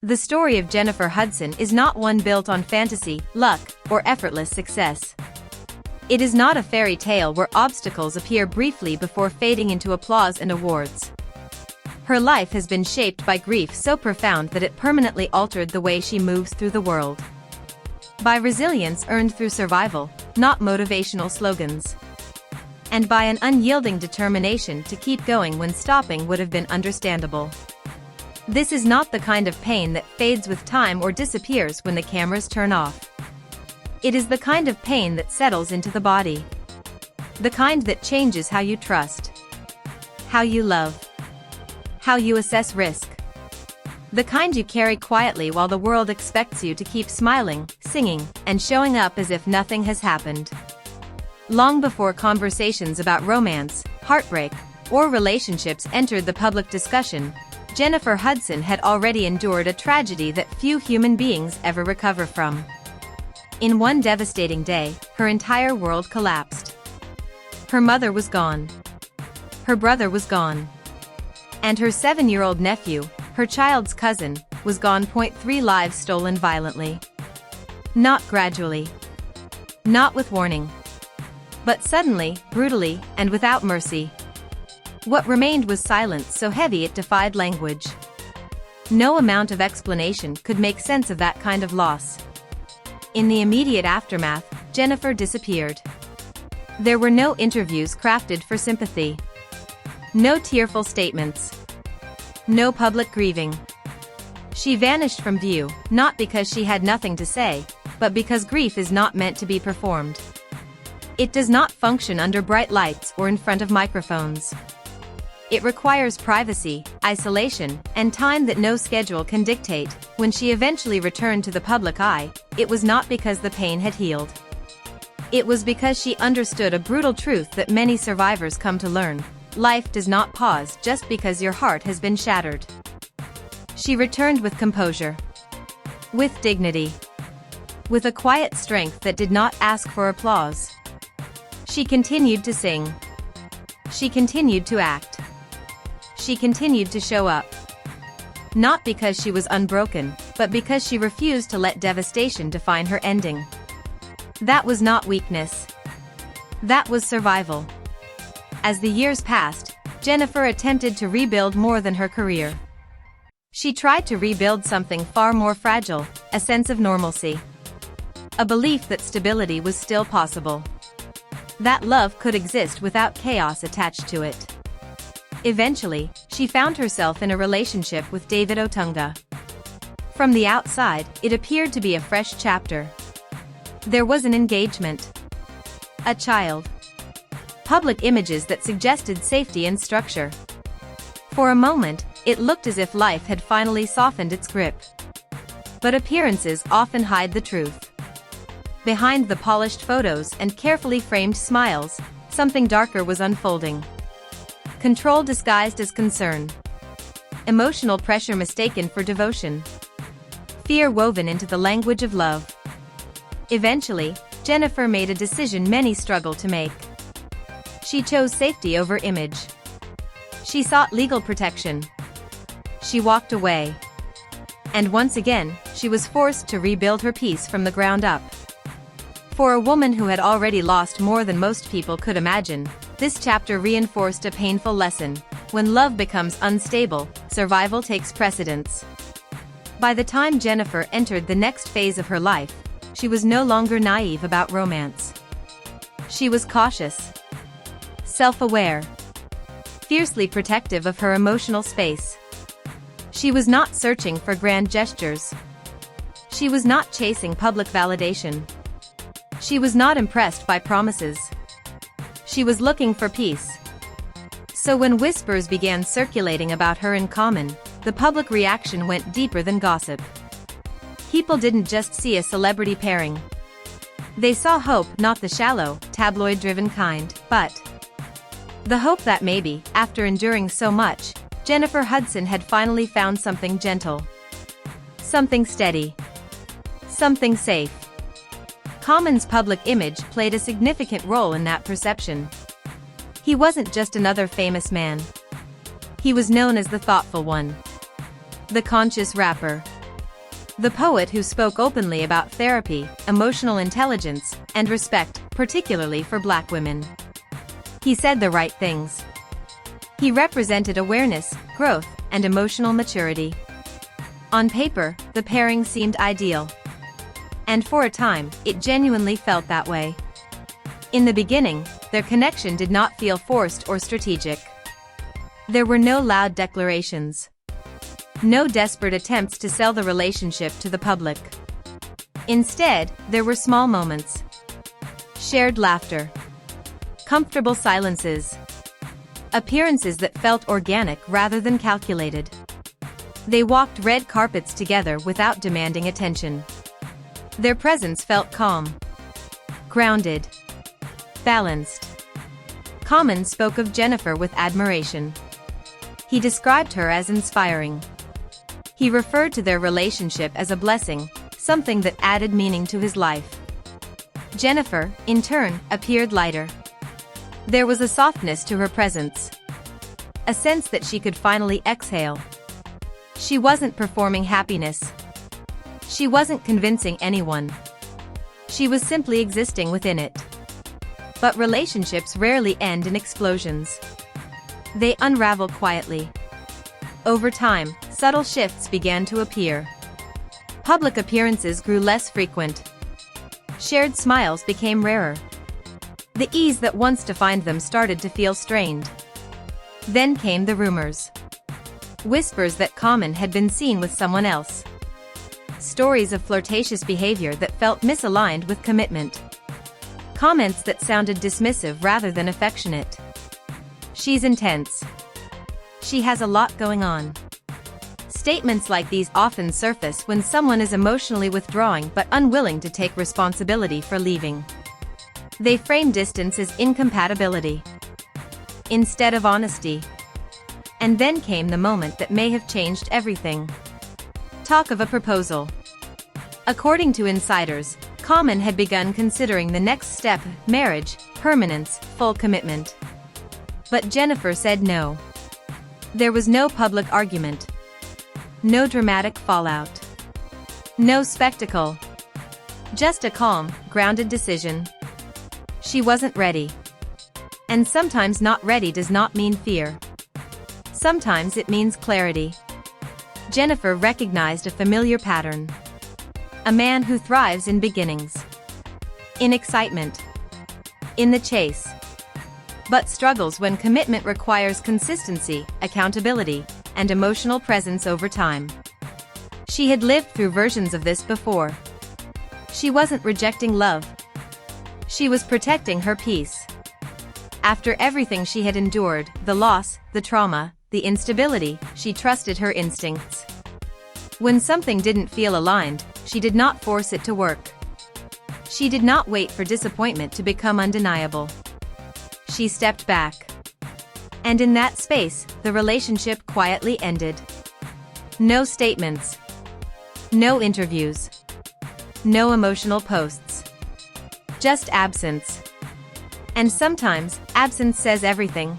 The story of Jennifer Hudson is not one built on fantasy, luck, or effortless success. It is not a fairy tale where obstacles appear briefly before fading into applause and awards. Her life has been shaped by grief so profound that it permanently altered the way she moves through the world. By resilience earned through survival, not motivational slogans. And by an unyielding determination to keep going when stopping would have been understandable. This is not the kind of pain that fades with time or disappears when the cameras turn off. It is the kind of pain that settles into the body. The kind that changes how you trust, how you love, how you assess risk. The kind you carry quietly while the world expects you to keep smiling, singing, and showing up as if nothing has happened. Long before conversations about romance, heartbreak, or relationships entered the public discussion, Jennifer Hudson had already endured a tragedy that few human beings ever recover from. In one devastating day, her entire world collapsed. Her mother was gone. Her brother was gone. And her 7-year-old nephew, her child's cousin, was gone. 3 lives stolen violently. Not gradually. Not with warning. But suddenly, brutally, and without mercy. What remained was silence so heavy it defied language. No amount of explanation could make sense of that kind of loss. In the immediate aftermath, Jennifer disappeared. There were no interviews crafted for sympathy. No tearful statements. No public grieving. She vanished from view, not because she had nothing to say, but because grief is not meant to be performed. It does not function under bright lights or in front of microphones. It requires privacy, isolation, and time that no schedule can dictate. When she eventually returned to the public eye, it was not because the pain had healed. It was because she understood a brutal truth that many survivors come to learn: life does not pause just because your heart has been shattered. She returned with composure, with dignity, with a quiet strength that did not ask for applause. She continued to sing. She continued to act. She continued to show up. Not because she was unbroken, but because she refused to let devastation define her ending. That was not weakness. That was survival. As the years passed, Jennifer attempted to rebuild more than her career. She tried to rebuild something far more fragile, a sense of normalcy. A belief that stability was still possible. That love could exist without chaos attached to it. Eventually, she found herself in a relationship with David Otunga. From the outside, it appeared to be a fresh chapter. There was an engagement. A child. Public images that suggested safety and structure. For a moment, it looked as if life had finally softened its grip. But appearances often hide the truth. Behind the polished photos and carefully framed smiles, something darker was unfolding. Control disguised as concern. Emotional pressure mistaken for devotion. Fear woven into the language of love. Eventually, Jennifer made a decision many struggle to make. She chose safety over image. She sought legal protection. She walked away. And once again, she was forced to rebuild her peace from the ground up. For a woman who had already lost more than most people could imagine, this chapter reinforced a painful lesson: when love becomes unstable, survival takes precedence. By the time Jennifer entered the next phase of her life, she was no longer naive about romance. She was cautious, self-aware, fiercely protective of her emotional space. She was not searching for grand gestures. She was not chasing public validation. She was not impressed by promises. She was looking for peace. So when whispers began circulating about her in Common, the public reaction went deeper than gossip. People didn't just see a celebrity pairing. They saw hope, not the shallow, tabloid-driven kind, but the hope that maybe, after enduring so much, Jennifer Hudson had finally found something gentle. Something steady. Something safe. Common's public image played a significant role in that perception. He wasn't just another famous man. He was known as the thoughtful one. The conscious rapper. The poet who spoke openly about therapy, emotional intelligence, and respect, particularly for Black women. He said the right things. He represented awareness, growth, and emotional maturity. On paper, the pairing seemed ideal. And for a time, it genuinely felt that way. In the beginning, their connection did not feel forced or strategic. There were no loud declarations. No desperate attempts to sell the relationship to the public. Instead, there were small moments. Shared laughter. Comfortable silences. Appearances that felt organic rather than calculated. They walked red carpets together without demanding attention. Their presence felt calm. Grounded. Balanced. Common spoke of Jennifer with admiration. He described her as inspiring. He referred to their relationship as a blessing, something that added meaning to his life. Jennifer, in turn, appeared lighter. There was a softness to her presence. A sense that she could finally exhale. She wasn't performing happiness. She wasn't convincing anyone. She was simply existing within it. But relationships rarely end in explosions. They unravel quietly. Over time, subtle shifts began to appear. Public appearances grew less frequent. Shared smiles became rarer. The ease that once defined them started to feel strained. Then came the rumors. Whispers that Common had been seen with someone else. Stories of flirtatious behavior that felt misaligned with commitment. Comments that sounded dismissive rather than affectionate. She's intense. She has a lot going on. Statements like these often surface when someone is emotionally withdrawing but unwilling to take responsibility for leaving. They frame distance as incompatibility instead of honesty. And then came the moment that may have changed everything. Talk of a proposal. According to insiders, Common had begun considering the next step: marriage, permanence, full commitment. But Jennifer said no. There was no public argument. No dramatic fallout. No spectacle. Just a calm, grounded decision. She wasn't ready. And sometimes not ready does not mean fear. Sometimes it means clarity. Jennifer recognized a familiar pattern. A man who thrives in beginnings. In excitement. In the chase. But struggles when commitment requires consistency, accountability, and emotional presence over time. She had lived through versions of this before. She wasn't rejecting love. She was protecting her peace. After everything she had endured, the loss, the trauma, the instability, she trusted her instincts. When something didn't feel aligned, she did not force it to work. She did not wait for disappointment to become undeniable. She stepped back. And in that space, the relationship quietly ended. No statements. No interviews. No emotional posts. Just absence. And sometimes, absence says everything.